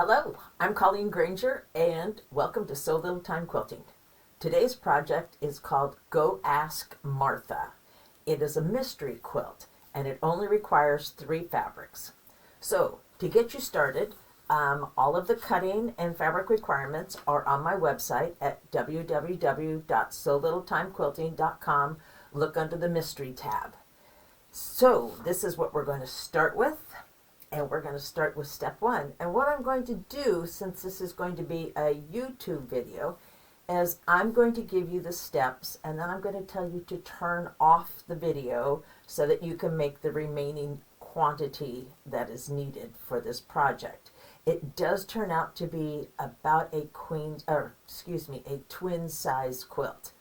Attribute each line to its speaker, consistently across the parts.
Speaker 1: Hello, I'm Colleen Granger and welcome to So Little Time Quilting. Today's project is called Go Ask Martha. It is a mystery quilt and it only requires 3 fabrics. So to get you started, all of the cutting and fabric requirements are on my website at www.solittletimequilting.com. Look under the mystery tab. So this is what we're going to start with. And we're going to start with step 1. And what I'm going to do, since this is going to be a YouTube video, is I'm going to give you the steps and then I'm going to tell you to turn off the video so that you can make the remaining quantity that is needed for this project. It does turn out to be about a twin size quilt.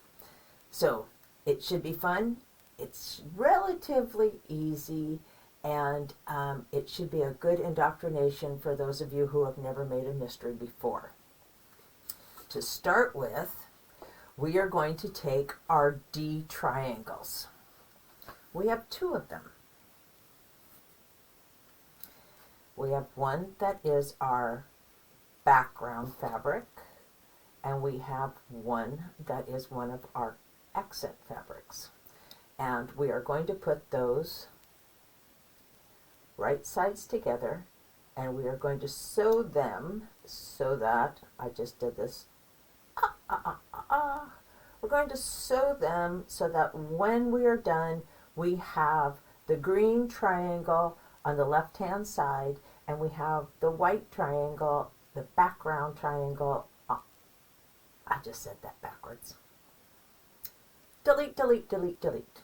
Speaker 1: So it should be fun. It's relatively easy. And it should be a good indoctrination for those of you who have never made a mystery before. To start with, we are going to take our D triangles. We have 2 of them. We have one that is our background fabric, and we have one that is one of our accent fabrics. And we are going to put those right sides together, and we are going to sew them so that, I just did this, we're going to sew them so that when we are done, we have the green triangle on the left hand side, and we have the white triangle, the background triangle, I just said that backwards. Delete, delete, delete, delete.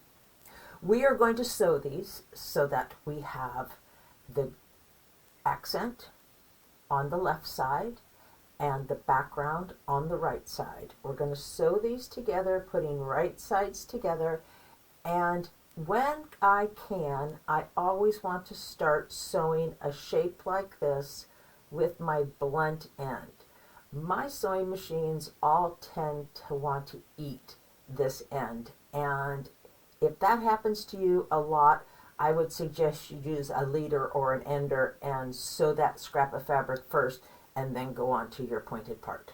Speaker 1: We are going to sew these so that we have the accent on the left side and the background on the right side. We're going to sew these together, putting right sides together, and when I can, I always want to start sewing a shape like this with my blunt end. My sewing machines all tend to want to eat this end, and if that happens to you a lot, I would suggest you use a leader or an ender and sew that scrap of fabric first and then go on to your pointed part.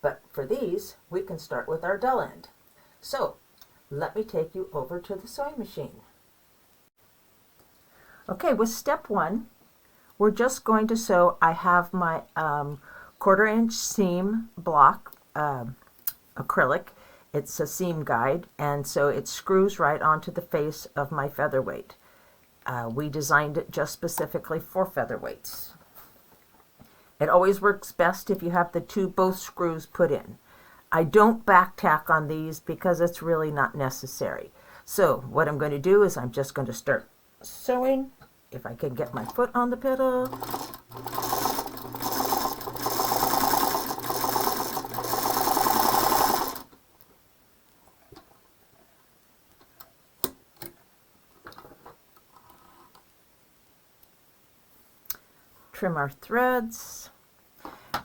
Speaker 1: But for these, we can start with our dull end. So let me take you over to the sewing machine. Okay, with step 1, we're just going to sew. I have my 1/4 inch seam block, acrylic. It's a seam guide, and so it screws right onto the face of my featherweight. We designed it just specifically for featherweights. It always works best if you have both screws put in. I don't back tack on these because it's really not necessary. So what I'm going to do is I'm just going to start sewing. If I can get my foot on the pedal. Trim our threads,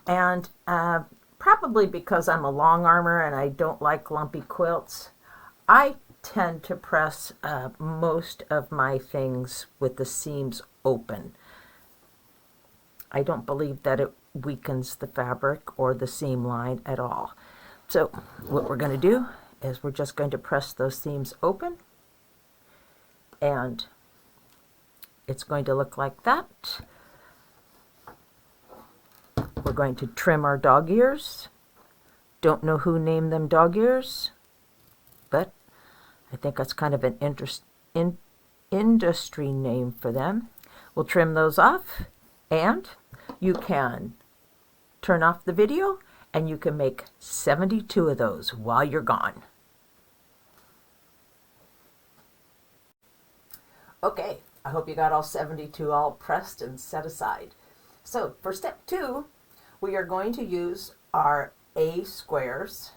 Speaker 1: and probably because I'm a long armer and I don't like lumpy quilts, I tend to press most of my things with the seams open. I don't believe that it weakens the fabric or the seam line at all. So what we're going to do is we're just going to press those seams open, and it's going to look like that. We're going to trim our dog ears. Don't know who named them dog ears, but I think that's kind of an industry name for them. We'll trim those off, and you can turn off the video and you can make 72 of those while you're gone. Okay, I hope you got all 72 all pressed and set aside. So for step 2, we are going to use our A squares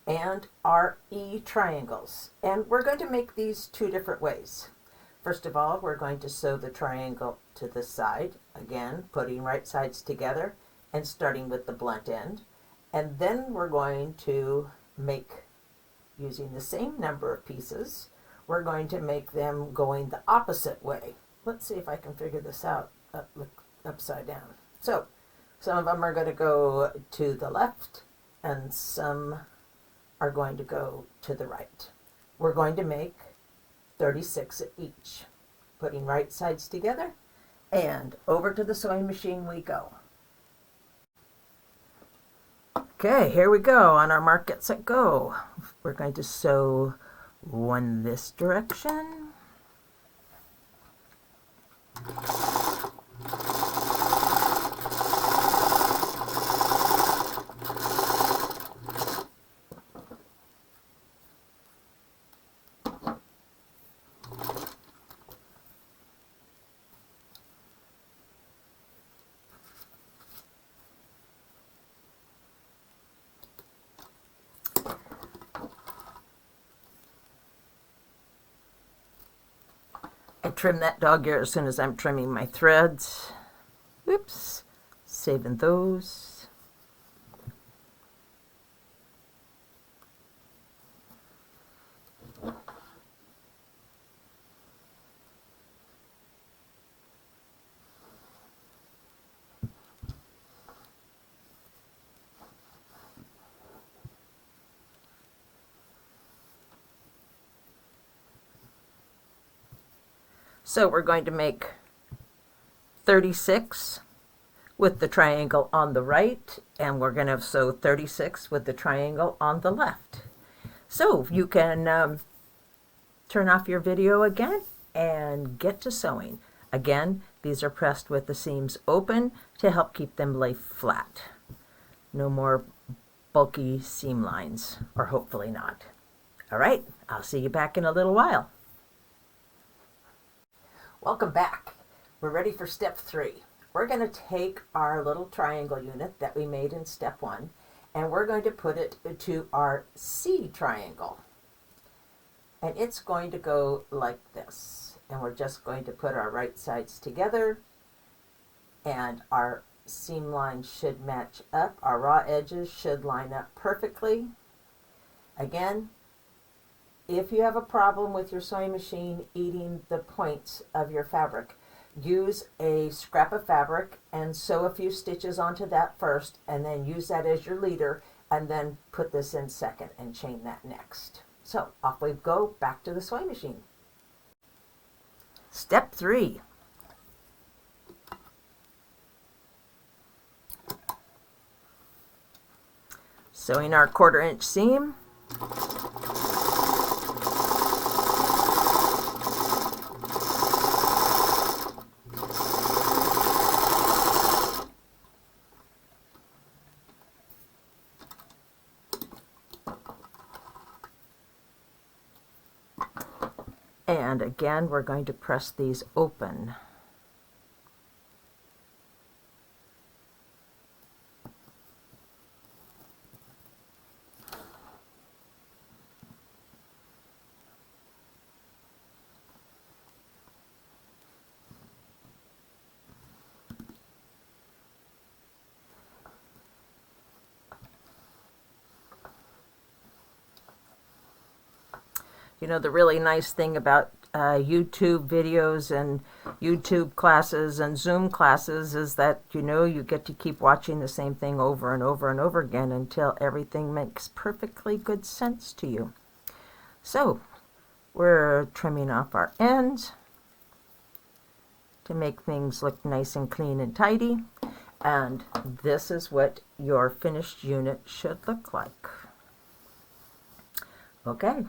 Speaker 1: and our E triangles. And we're going to make these 2 different ways. First of all, we're going to sew the triangle to this side, again, putting right sides together and starting with the blunt end. And then we're going to make, using the same number of pieces, we're going to make them going the opposite way. Let's see if I can figure this out upside down. So Some of them are going to go to the left and some are going to go to the right. We're going to make 36 of each. Putting right sides together and over to the sewing machine we go. Okay, here we go on our mark, get, set, go. We're going to sew one this direction. I trim that dog ear as soon as I'm trimming my threads. Oops, saving those. So we're going to make 36 with the triangle on the right, and we're going to sew 36 with the triangle on the left. So you can turn off your video again and get to sewing. Again, these are pressed with the seams open to help keep them lay flat. No more bulky seam lines, or hopefully not. All right, I'll see you back in a little while. Welcome back. We're ready for step 3. We're going to take our little triangle unit that we made in step 1 and we're going to put it to our C triangle. And it's going to go like this. And we're just going to put our right sides together and our seam lines should match up. Our raw edges should line up perfectly. Again, if you have a problem with your sewing machine eating the points of your fabric, use a scrap of fabric and sew a few stitches onto that first, and then use that as your leader, and then put this in second and chain that next. So off we go back to the sewing machine. Step 3. Sewing our 1/4 inch seam. And again, we're going to press these open. You know, the really nice thing about YouTube videos and YouTube classes and Zoom classes is that, you know, you get to keep watching the same thing over and over and over again until everything makes perfectly good sense to you. So we're trimming off our ends to make things look nice and clean and tidy. And this is what your finished unit should look like. Okay.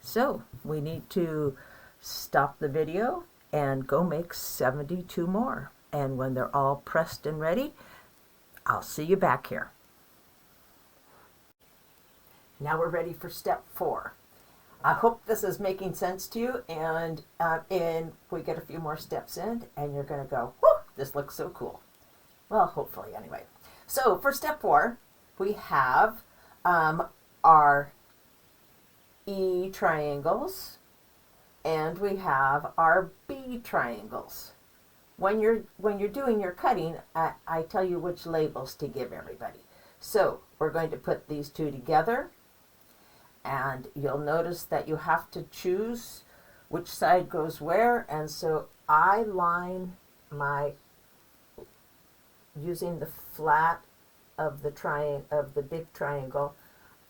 Speaker 1: So we need to stop the video and go make 72 more. And when they're all pressed and ready, I'll see you back here. Now we're ready for step 4. I hope this is making sense to you, and we get a few more steps in and you're going to go, whoo, this looks so cool. Well, hopefully anyway. So for step 4, we have our E triangles and we have our B triangles. When you're doing your cutting, I tell you which labels to give everybody. So we're going to put these two together, and you'll notice that you have to choose which side goes where, and so I line my using the flat of the big triangle,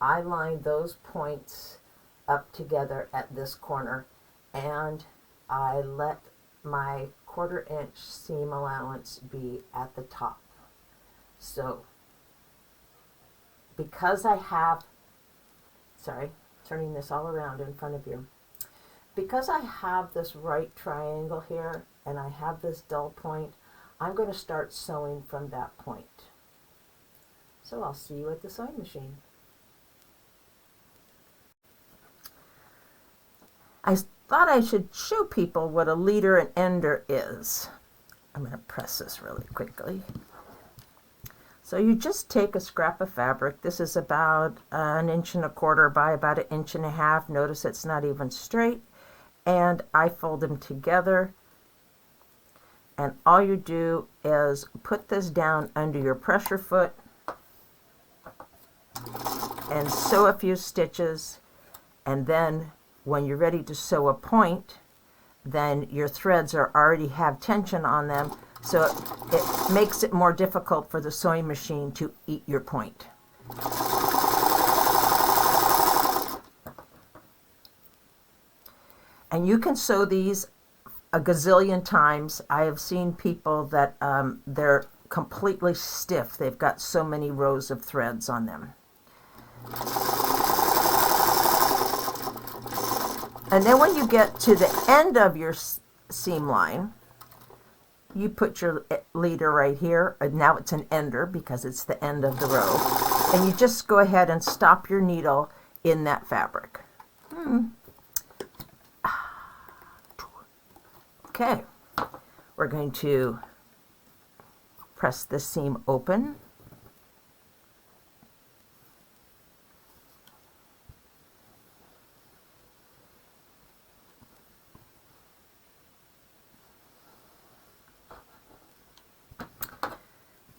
Speaker 1: I line those points up together at this corner, and I let my 1/4 inch seam allowance be at the top. So because I have, turning this all around in front of you, because I have this right triangle here and I have this dull point, I'm going to start sewing from that point. So I'll see you at the sewing machine. I thought I should show people what a leader and ender is. I'm going to press this really quickly. So you just take a scrap of fabric. This is about 1 1/4 inches by about 1.5 inches. Notice it's not even straight. And I fold them together. And all you do is put this down under your pressure foot and sew a few stitches. And then when you're ready to sew a point, then your threads already have tension on them, so it makes it more difficult for the sewing machine to eat your point. And you can sew these a gazillion times. I have seen people that they're completely stiff. They've got so many rows of threads on them. And then when you get to the end of your seam line, you put your leader right here. Now it's an ender because it's the end of the row. And you just go ahead and stop your needle in that fabric. Okay, we're going to press this seam open.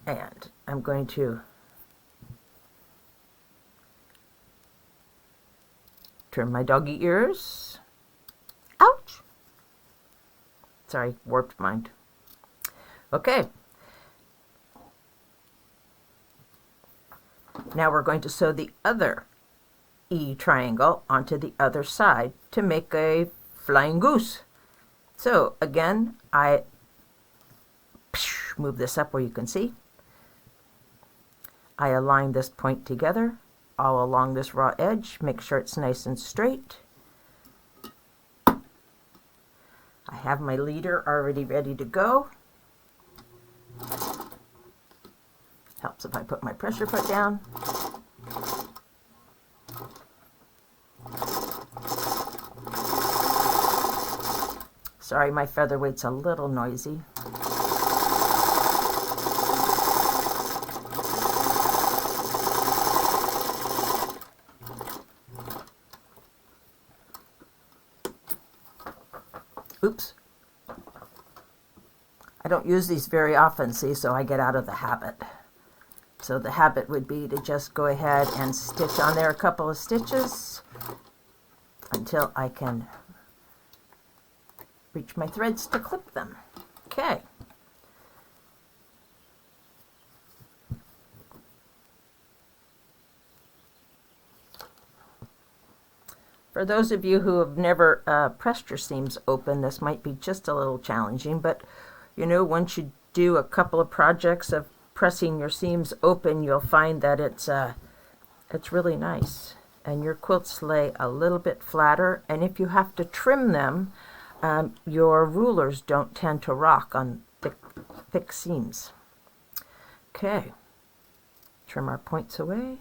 Speaker 1: And I'm going to turn my doggy ears. Ouch! Sorry, warped mind. Okay. Now we're going to sew the other E triangle onto the other side to make a flying goose. So again, I move this up where you can see. I align this point together all along this raw edge. Make sure it's nice and straight. I have my leader already ready to go. Helps if I put my pressure foot down. Sorry, my featherweight's a little noisy. Oops. I don't use these very often, see, so I get out of the habit. So the habit would be to just go ahead and stitch on there a couple of stitches until I can reach my threads to clip them. Okay. For those of you who have never pressed your seams open, this might be just a little challenging, but you know, once you do a couple of projects of pressing your seams open, you'll find that it's really nice. And your quilts lay a little bit flatter, and if you have to trim them, your rulers don't tend to rock on thick seams. Okay, trim our points away.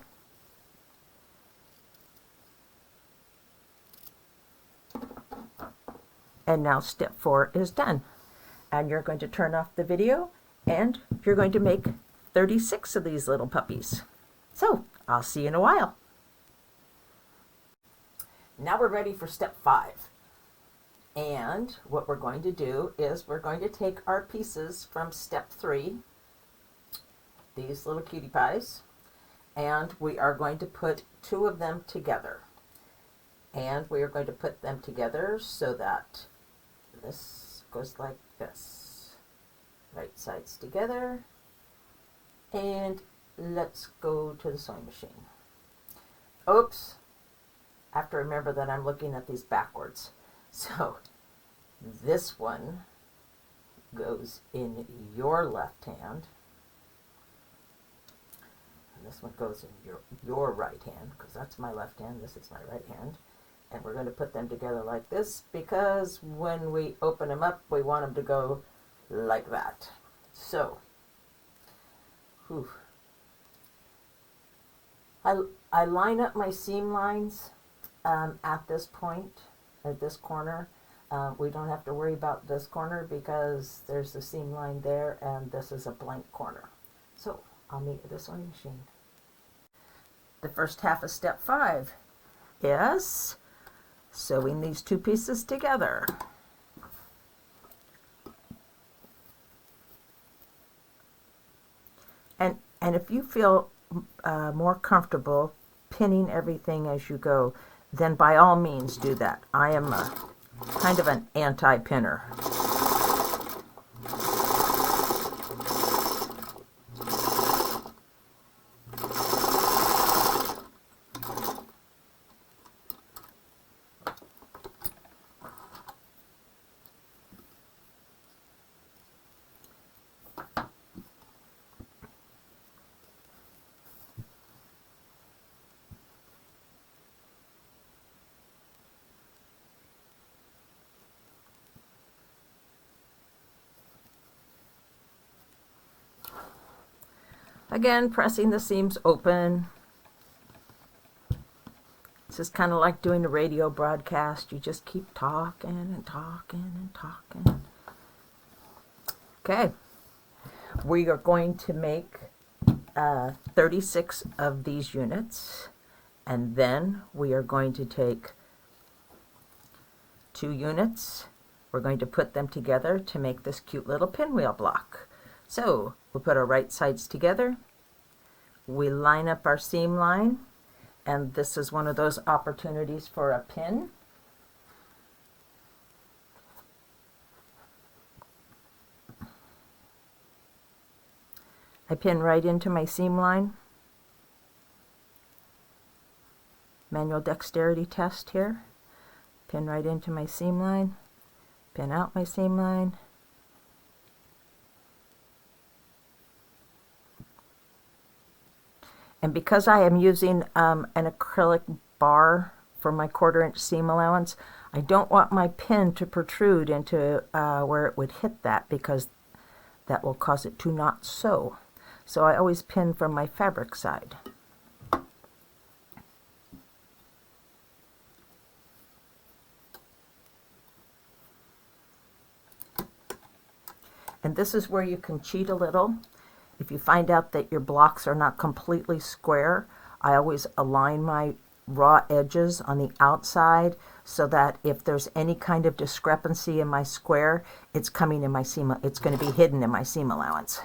Speaker 1: And now step 4 is done. And you're going to turn off the video and you're going to make 36 of these little puppies. So I'll see you in a while. Now we're ready for step 5. And what we're going to do is we're going to take our pieces from step 3, these little cutie pies, and we are going to put 2 of them together. And we are going to put them together so that this goes like this. Right sides together, And let's go to the sewing machine. Oops, I have to remember that I'm looking at these backwards. So this one goes in your left hand. And this one goes in your right hand, because that's my left hand, this is my right hand. And we're going to put them together like this, because when we open them up, we want them to go like that. So, whew. I line up my seam lines at this point, at this corner. We don't have to worry about this corner because there's the seam line there and this is a blank corner. So I'll meet with the sewing machine. The first half of step 5 is sewing these two pieces together. And if you feel more comfortable pinning everything as you go, then by all means do that. I am kind of an anti-pinner. Again, pressing the seams open. It's just kind of like doing a radio broadcast. You just keep talking and talking and talking. Okay. We are going to make 36 of these units. And then we are going to take 2 units. We're going to put them together to make this cute little pinwheel block. So we'll put our right sides together, we line up our seam line, and this is one of those opportunities for a pin. I pin right into my seam line. Manual dexterity test here. Pin right into my seam line, pin out my seam line. And because I am using an acrylic bar for my 1/4 inch seam allowance, I don't want my pin to protrude into where it would hit that, because that will cause it to not sew. So I always pin from my fabric side. And this is where you can cheat a little. If you find out that your blocks are not completely square, I always align my raw edges on the outside so that if there's any kind of discrepancy in my square, it's coming in my seam, it's going to be hidden in my seam allowance.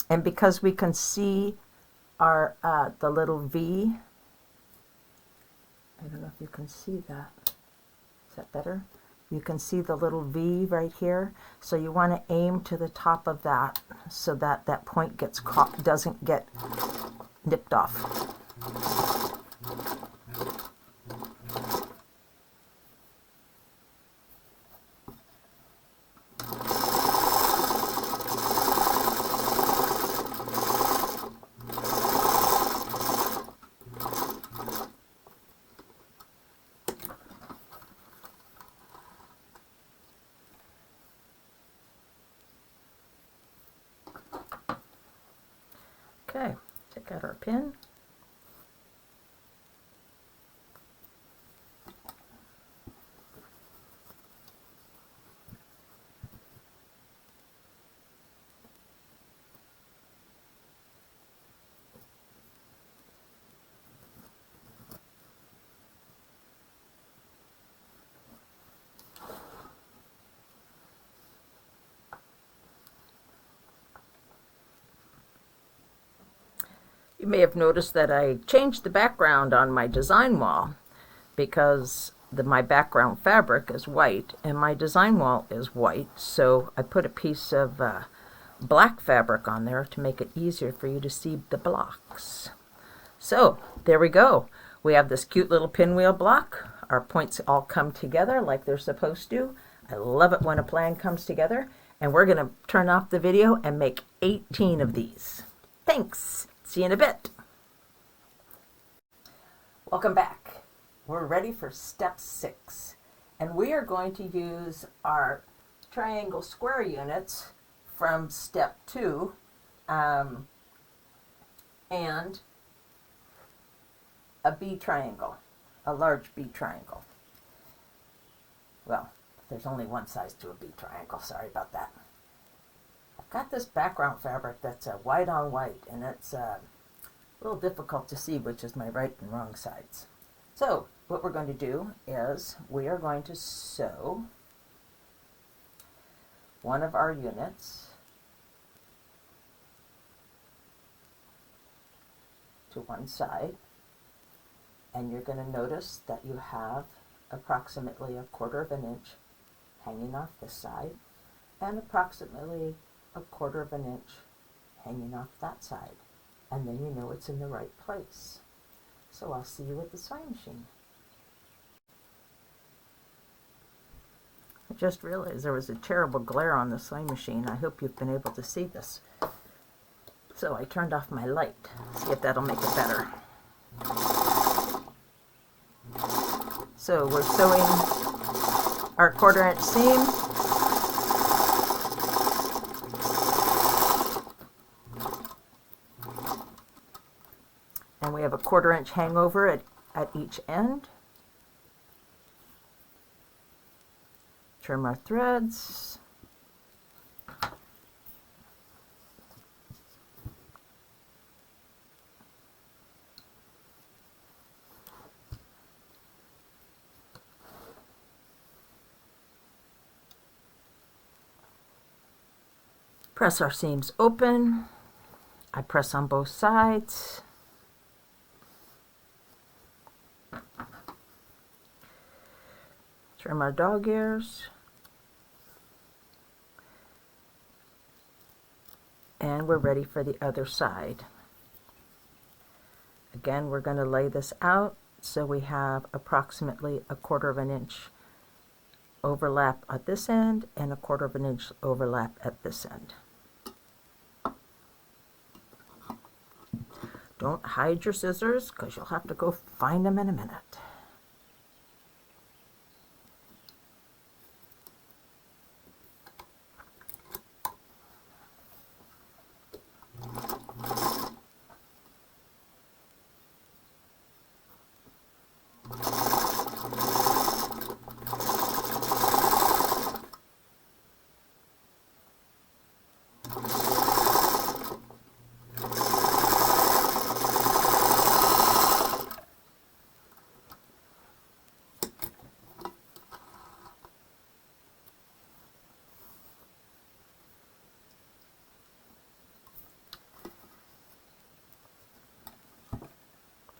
Speaker 1: And because we can see our the little V, I don't know if you can see that. Is that better? You can see the little V right here. So you want to aim to the top of that so that that point gets caught, doesn't get nipped off. Okay, take out our pin. You may have noticed that I changed the background on my design wall because my background fabric is white and my design wall is white, so I put a piece of black fabric on there to make it easier for you to see the blocks. So there we go. We have this cute little pinwheel block. Our points all come together like they're supposed to. I love it when a plan comes together. And we're going to turn off the video and make 18 of these. Thanks. See you in a bit. Welcome back. We're ready for step 6. And we are going to use our triangle square units from step 2 and a B triangle, a large B triangle. Well, there's only one size to a B triangle. Sorry about that. I've got this background fabric that's white on white, and it's a little difficult to see which is my right and wrong sides. So what we're going to do is we are going to sew one of our units to one side, and you're going to notice that you have approximately 1/4 of an inch hanging off this side and approximately 1/4 of an inch hanging off that side, and then you know it's in the right place. So I'll see you at the sewing machine. I just realized there was a terrible glare on the sewing machine. I hope you've been able to see this. So I turned off my light. See if that'll make it better. So we're sewing our 1/4 inch seam. And we have a 1/4 inch hangover at each end. Trim our threads. Press our seams open. I press on both sides. Trim our dog ears. And we're ready for the other side. Again, we're going to lay this out so we have approximately 1/4 of an inch overlap at this end and 1/4 of an inch overlap at this end. Don't hide your scissors because you'll have to go find them in a minute.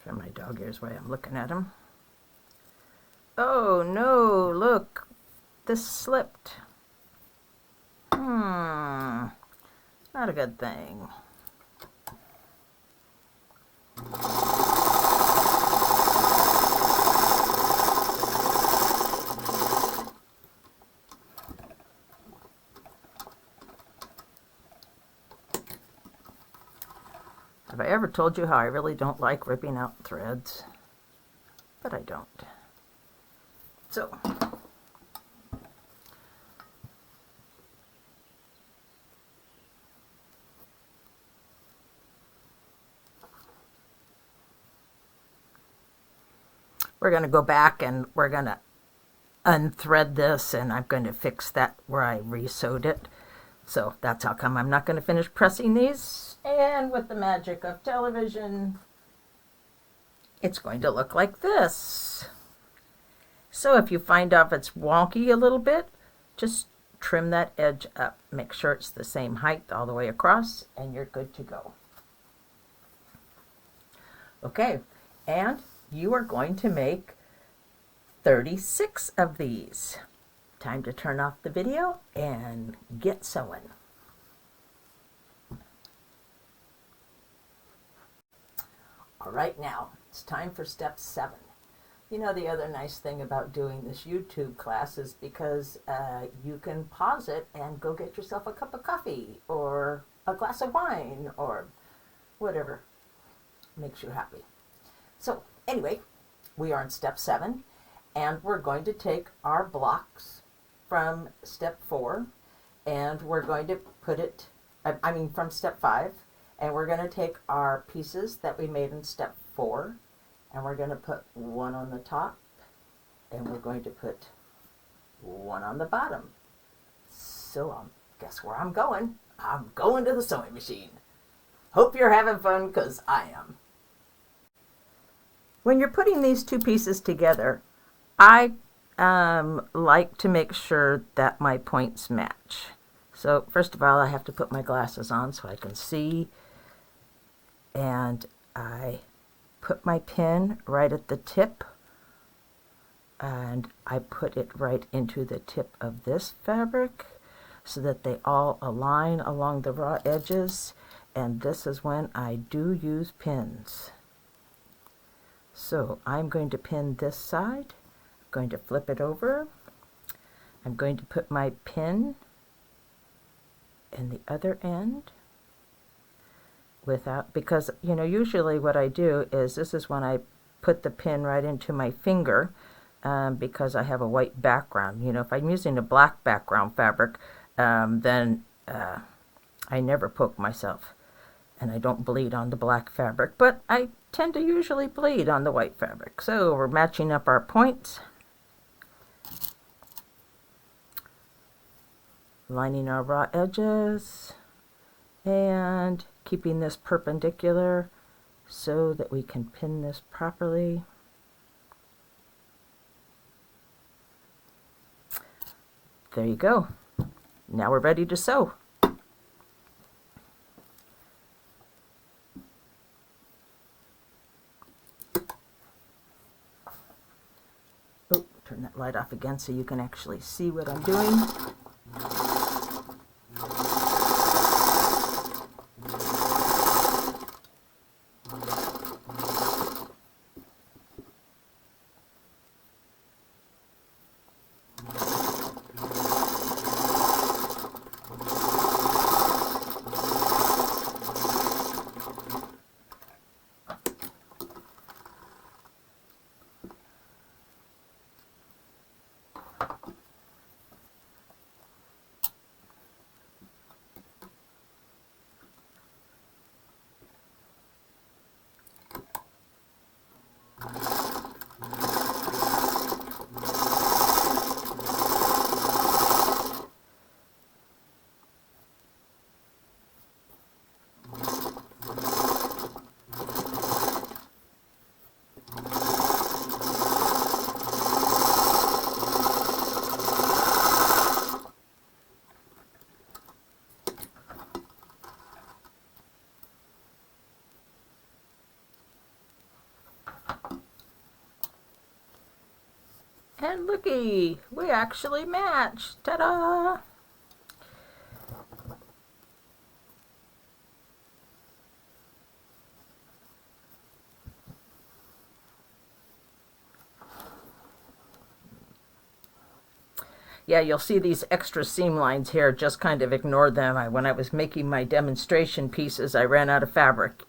Speaker 1: Trim my dog ears while I'm looking at them. Oh no, look, this slipped. Not a good thing. Have I ever told you how I really don't like ripping out threads? But I don't. So, we're going to go back and we're going to unthread this, and I'm going to fix that where I re-sewed it. So that's how come I'm not going to finish pressing these. And with the magic of television, it's going to look like this. So if you find out it's wonky a little bit, just trim that edge up. Make sure it's the same height all the way across, and you're good to go. Okay, and you are going to make 36 of these. Time to turn off the video and get sewing. All right, now it's time for step 7. You know, the other nice thing about doing this YouTube class is because you can pause it and go get yourself a cup of coffee or a glass of wine or whatever makes you happy. So anyway, we are in step 7, and we're going to take our blocks from step 4, and we're going to put it, from step 5, and we're going to take our pieces that we made in step 4, and we're going to put one on the top, and we're going to put one on the bottom. So guess where I'm going? I'm going to the sewing machine. Hope you're having fun, because I am. When you're putting these two pieces together, I like to make sure that my points match. So first of all, I have to put my glasses on so I can see, and I put my pin right at the tip, and I put it right into the tip of this fabric so that they all align along the raw edges, and this is when I do use pins. So I'm going to pin this side, I'm going to flip it over, I'm going to put my pin in the other end because you know, usually what I do is, this is when I put the pin right into my finger, because I have a white background. You know, if I'm using a black background fabric, then I never poke myself, and I don't bleed on the black fabric, but I tend to usually bleed on the white fabric. So we're matching up our points, lining our raw edges, and keeping this perpendicular so that we can pin this properly. There you go. Now we're ready to sew. Oh, turn that light off again so you can actually see what I'm doing. And looky, we actually match. Ta-da! Yeah, you'll see these extra seam lines here. Just kind of ignore them. When I was making my demonstration pieces, I ran out of fabric,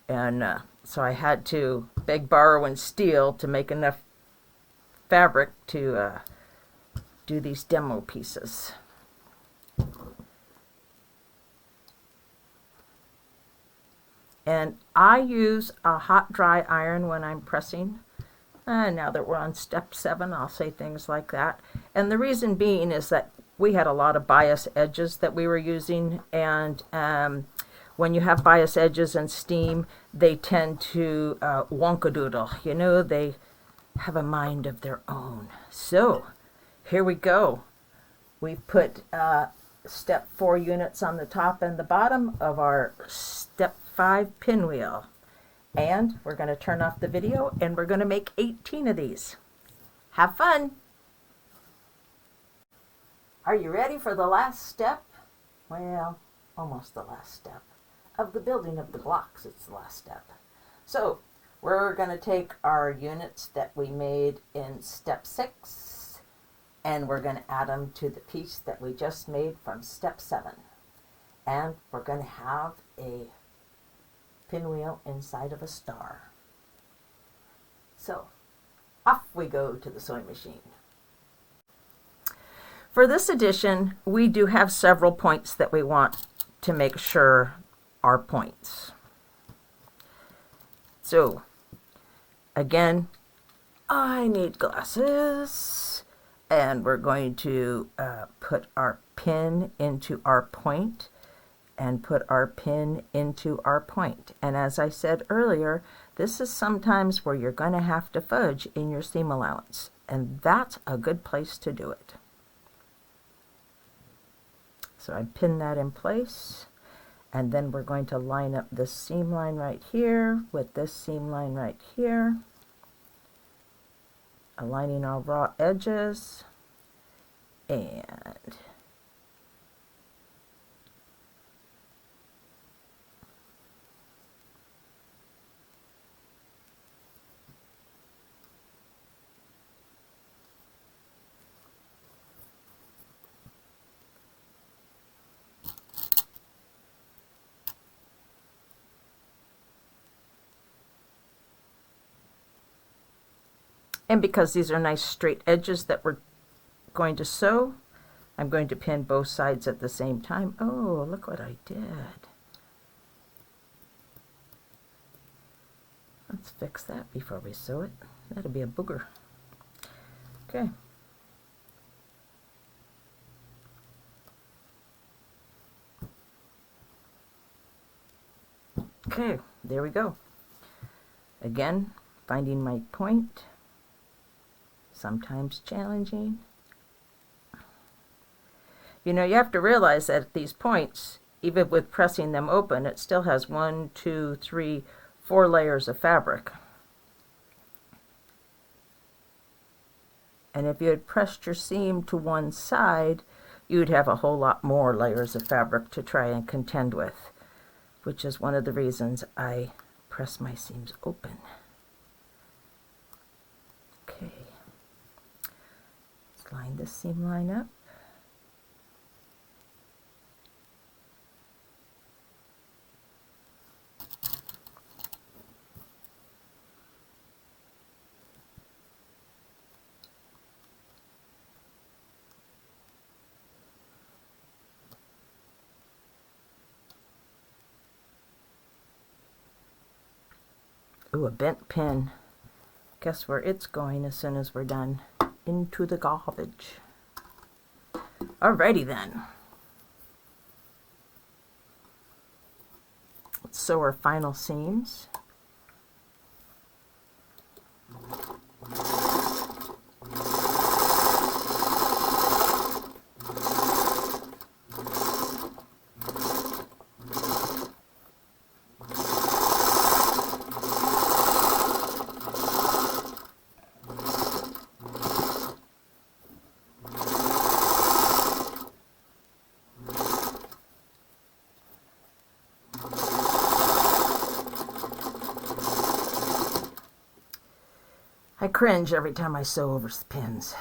Speaker 1: and so I had to beg, borrow, and steal to make enough fabric to do these demo pieces. And I use a hot dry iron when I'm pressing. Now that we're on step 7, I'll say things like that. And the reason being is that we had a lot of bias edges that we were using, and when you have bias edges and steam, they tend to wonkadoodle. You know, they have a mind of their own. So here we go. We put step 4 units on the top and the bottom of our step 5 pinwheel, and we're going to turn off the video, and we're going to make 18 of these. Have fun! Are you ready for the last step? Well, almost the last step of the building of the blocks. It's the last step. So we're going to take our units that we made in step 6 and we're going to add them to the piece that we just made from step 7. And we're going to have a pinwheel inside of a star. So off we go to the sewing machine. For this edition, we do have several points that we want to make sure are points. So, again, I need glasses, and we're going to put our pin into our point and put our pin into our point. And as I said earlier, this is sometimes where you're going to have to fudge in your seam allowance, and that's a good place to do it. So I pin that in place, and then we're going to line up this seam line right here with this seam line right here, aligning our raw edges, and because these are nice straight edges that we're going to sew, I'm going to pin both sides at the same time. Oh, look what I did. Let's fix that before we sew it. That'll be a booger. Okay. Okay, there we go. Again, finding my point. Sometimes challenging. You know, you have to realize that at these points, even with pressing them open, it still has 1, 2, 3, 4 layers of fabric. And if you had pressed your seam to one side, you'd have a whole lot more layers of fabric to try and contend with, which is one of the reasons I press my seams open. Okay. Line this seam line up. Ooh, a bent pin. Guess where it's going as soon as we're done? Into the garbage. Alrighty then. Let's sew our final seams. I cringe every time I sew over pins.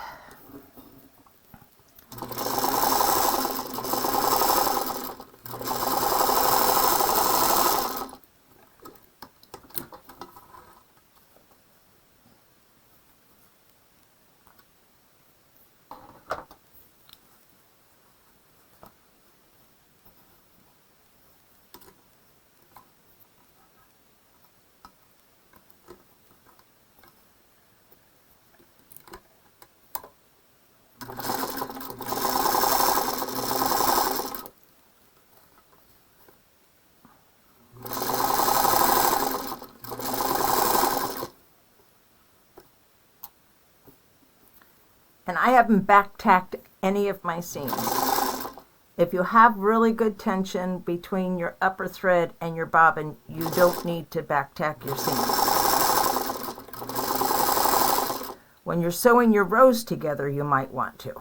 Speaker 1: And I haven't back tacked any of my seams. If you have really good tension between your upper thread and your bobbin, you don't need to back tack your seams. when you're sewing your rows together, you might want to.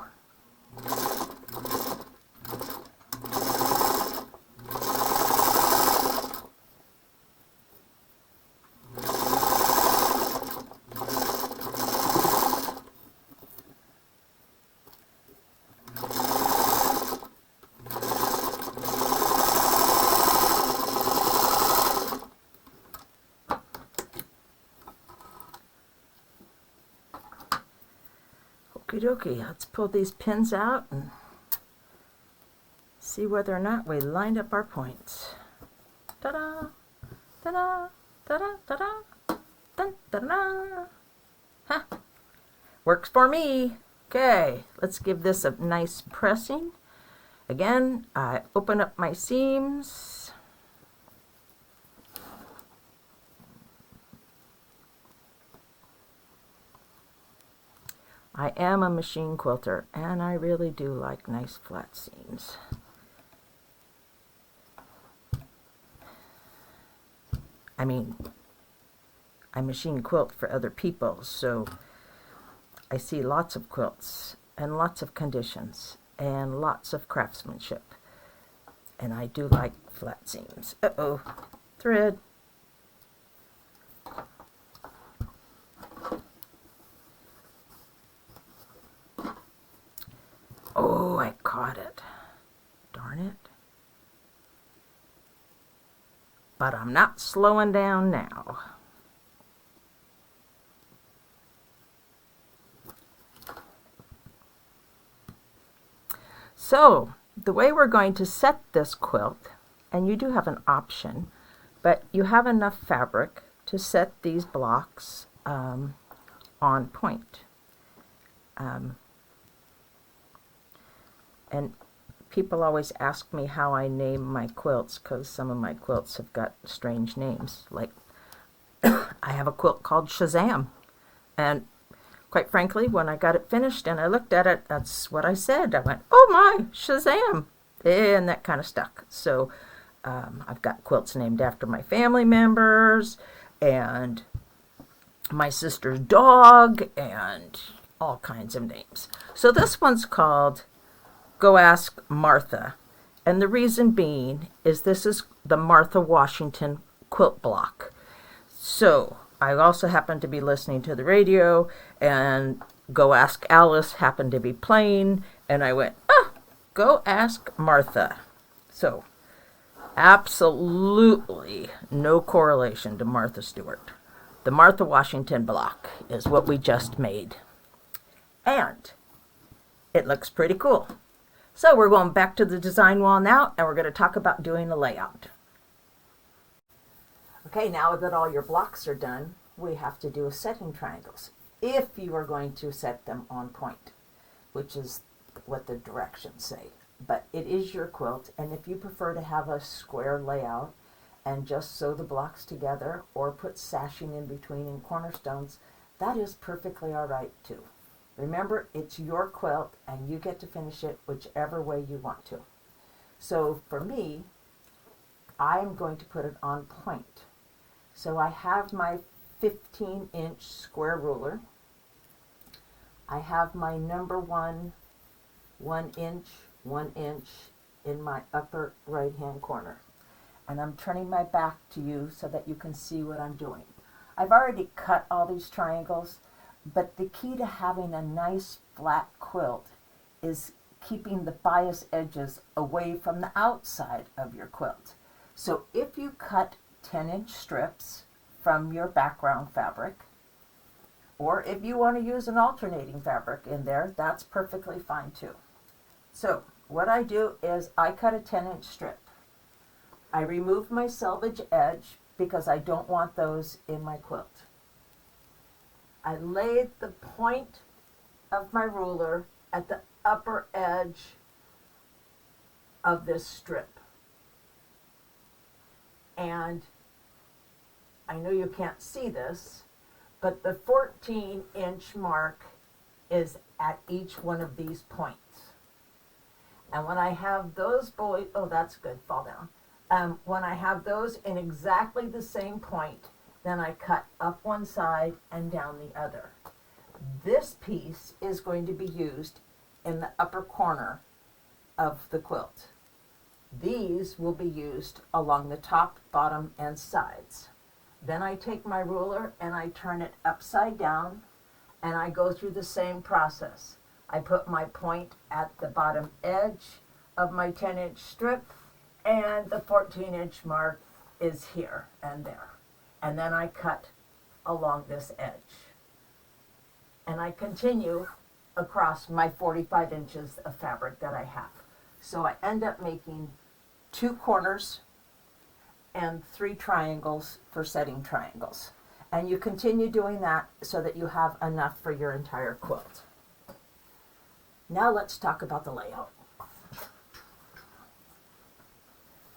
Speaker 1: Okie dokie, let's pull these pins out and see whether or not we lined up our points. Ta-da! Ta-da! Ta-da! Ta-da! Dun, ta-da! Huh. Works for me. Okay, let's give this a nice pressing. Again, I open up my seams. I am a machine quilter, and I really do like nice flat seams. I mean, I machine quilt for other people, so I see lots of quilts and lots of conditions and lots of craftsmanship. And I do like flat seams. Uh-oh, thread. Oh, I caught it. Darn it. But I'm not slowing down now. So, the way we're going to set this quilt, and you do have an option, but you have enough fabric to set these blocks on point. And people always ask me how I name my quilts, because some of my quilts have got strange names. Like, I have a quilt called Shazam. And quite frankly, when I got it finished and I looked at it, that's what I said. I went, oh my, Shazam! And that kind of stuck. So I've got quilts named after my family members and my sister's dog and all kinds of names. So this one's called Go Ask Martha. And the reason being is this is the Martha Washington quilt block. So I also happened to be listening to the radio, and Go Ask Alice happened to be playing, and I went, Go Ask Martha. So absolutely no correlation to Martha Stewart. The Martha Washington block is what we just made. And it looks pretty cool. So we're going back to the design wall now, and we're going to talk about doing a layout. Okay, now that all your blocks are done, we have to do a setting triangles. If you are going to set them on point, which is what the directions say. But it is your quilt, and if you prefer to have a square layout and just sew the blocks together or put sashing in between and cornerstones, that is perfectly all right too. Remember, it's your quilt and you get to finish it whichever way you want to. So for me, I'm going to put it on point. So I have my 15-inch square ruler. I have my number 1 inch in my upper right-hand corner. And I'm turning my back to you so that you can see what I'm doing. I've already cut all these triangles, but the key to having a nice flat quilt is keeping the bias edges away from the outside of your quilt. So if you cut 10-inch strips from your background fabric, or if you want to use an alternating fabric in there, that's perfectly fine too. So what I do is I cut a 10-inch strip. I remove my selvage edge because I don't want those in my quilt. I lay the point of my ruler at the upper edge of this strip. And I know you can't see this, but the 14-inch mark is at each one of these points. And when I have those oh, that's good, fall down. When I have those in exactly the same point, then I cut up one side and down the other. This piece is going to be used in the upper corner of the quilt. These will be used along the top, bottom, and sides. Then I take my ruler and I turn it upside down and I go through the same process. I put my point at the bottom edge of my 10-inch strip, and the 14-inch mark is here and there. And then I cut along this edge. And I continue across my 45 inches of fabric that I have. So I end up making 2 corners and 3 triangles for setting triangles. And you continue doing that so that you have enough for your entire quilt. Now let's talk about the layout.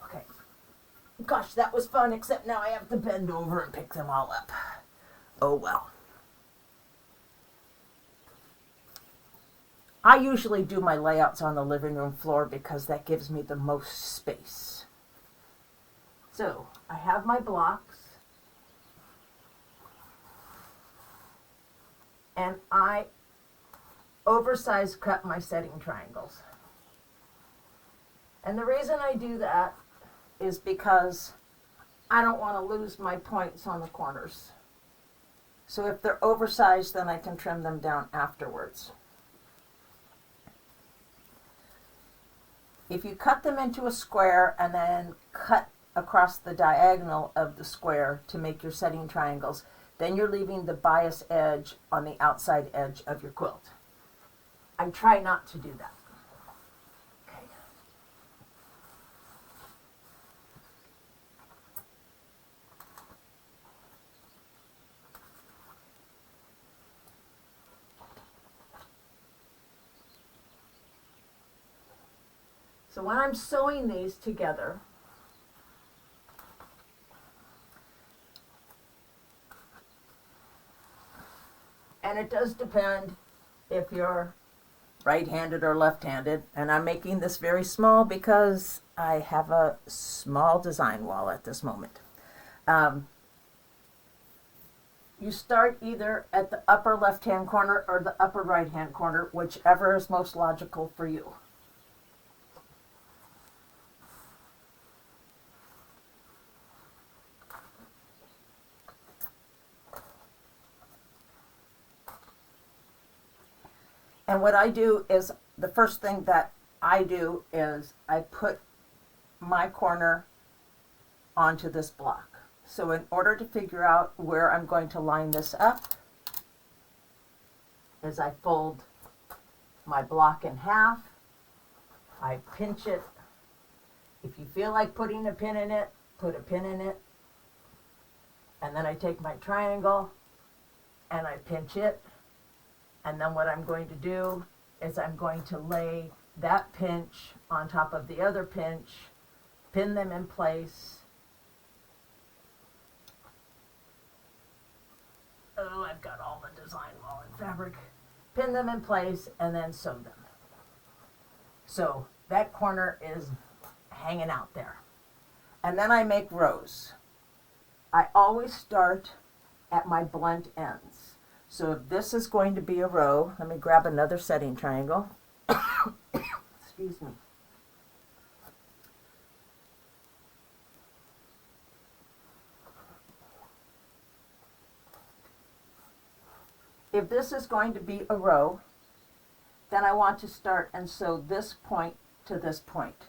Speaker 1: Okay. Gosh, that was fun, except now I have to bend over and pick them all up. Oh well. I usually do my layouts on the living room floor because that gives me the most space. So, I have my blocks, and I oversize cut my setting triangles. And the reason I do that is because I don't want to lose my points on the corners. So if they're oversized, then I can trim them down afterwards. If you cut them into a square and then cut across the diagonal of the square to make your setting triangles, then you're leaving the bias edge on the outside edge of your quilt. I try not to do that. Okay. So when I'm sewing these together, and it does depend if you're right-handed or left-handed, and I'm making this very small because I have a small design wall at this moment. You start either at the upper left-hand corner or the upper right-hand corner, whichever is most logical for you. And what I do is, the first thing that I do is I put my corner onto this block. So in order to figure out where I'm going to line this up, is I fold my block in half, I pinch it. If you feel like putting a pin in it, put a pin in it. And then I take my triangle and I pinch it. And then what I'm going to do is I'm going to lay that pinch on top of the other pinch, pin them in place. Oh, I've got all the design wall in fabric. Pin them in place and then sew them. So that corner is hanging out there. And then I make rows. I always start at my blunt ends. So if this is going to be a row, let me grab another setting triangle. Excuse me. If this is going to be a row, then I want to start and sew this point to this point.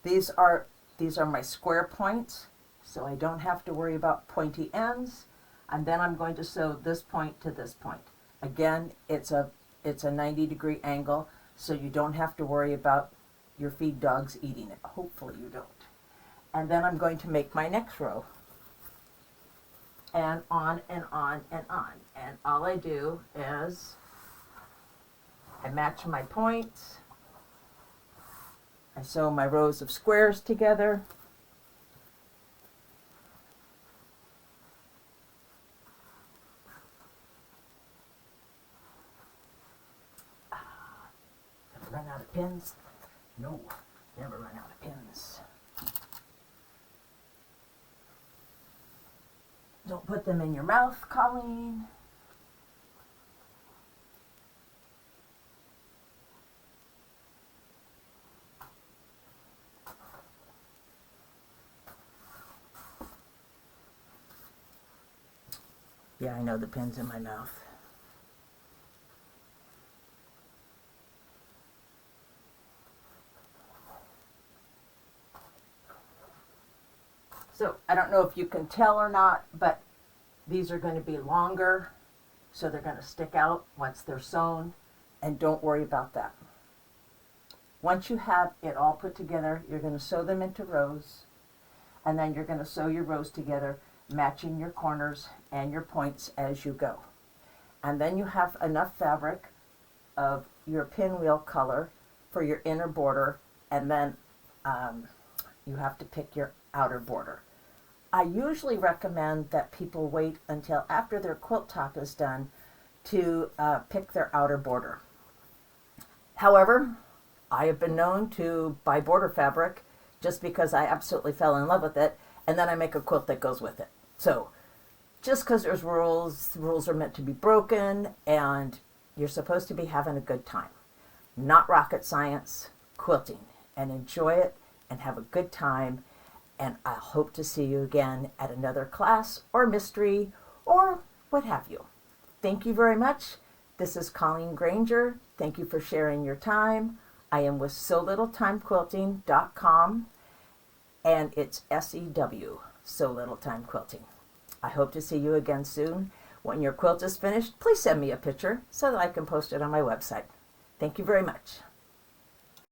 Speaker 1: These are my square points, so I don't have to worry about pointy ends. And then I'm going to sew this point to this point. Again, it's a 90-degree angle, so you don't have to worry about your feed dogs eating it. Hopefully you don't. And then I'm going to make my next row. And on and on and on. And all I do is I match my points. I sew my rows of squares together. Run out of pins? No, never run out of pins. Don't put them in your mouth, Colleen. Yeah, I know the pin's in my mouth. So I don't know if you can tell or not, but these are going to be longer, so they're going to stick out once they're sewn, and don't worry about that. Once you have it all put together, you're going to sew them into rows, and then you're going to sew your rows together, matching your corners and your points as you go. And then you have enough fabric of your pinwheel color for your inner border, and then you have to pick your outer border. I usually recommend that people wait until after their quilt top is done to pick their outer border. However, I have been known to buy border fabric just because I absolutely fell in love with it, and then I make a quilt that goes with it. So just because there's rules, rules are meant to be broken, and you're supposed to be having a good time. Not rocket science, quilting, and enjoy it and have a good time. And I hope to see you again at another class or mystery or what have you. Thank you very much. This is Colleen Granger. Thank you for sharing your time. I am with SewLittleTimeQuilting.com, and it's SEW, So Little Time Quilting. I hope to see you again soon. When your quilt is finished, please send me a picture so that I can post it on my website. Thank you very much.